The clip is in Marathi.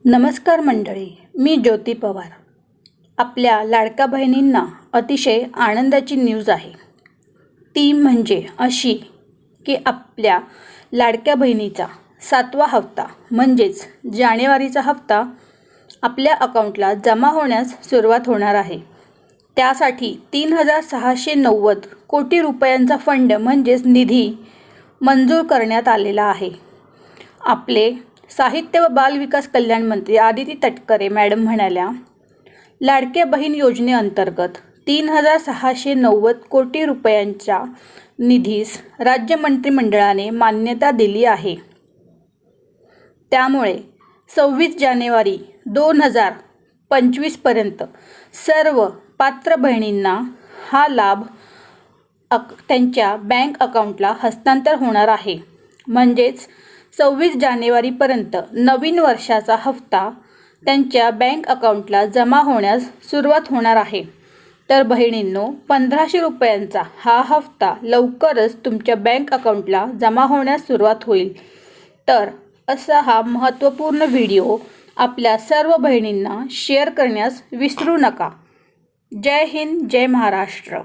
नमस्कार मंडळी, मी ज्योती पवार। आपल्या लाडक्या बहिणींना अतिशय आनंदाची न्यूज आहे। ती म्हणजे अशी की आपल्या लाडक्या बहिणीचा 7वा हप्ता म्हणजेच जानेवारीचा हप्ता आपल्या अकाउंटला जमा होण्यास सुरुवात होणार आहे। त्यासाठी 3690 कोटी रुपयांचा फंड म्हणजेच निधी मंजूर करण्यात आलेला आहे। आपले साहित्य व बाल विकास कल्याण मंत्री आदिती तटकरे मॅडम म्हणाल्या, लाडक्या बहीण योजनेअंतर्गत 3690 कोटी रुपयांच्या निधीस राज्य मंत्रिमंडळाने मान्यता दिली आहे। त्यामुळे 26 जानेवारी 2025 पर्यंत सर्व पात्र बहिणींना हा लाभ त्यांच्या बँक अकाउंटला हस्तांतर होणार आहे। म्हणजेच 26 जानेवारीपर्यंत नवीन वर्षाचा हप्ता त्यांच्या बँक अकाउंटला जमा होण्यास सुरुवात होणार आहे। तर बहिणींनो, 1500 रुपयांचा हा हप्ता लवकरच तुमच्या बँक अकाउंटला जमा होण्यास सुरुवात होईल। तर असा हा महत्त्वपूर्ण व्हिडिओ आपल्या सर्व बहिणींना शेअर करण्यास विसरू नका। जय हिंद, जय महाराष्ट्र।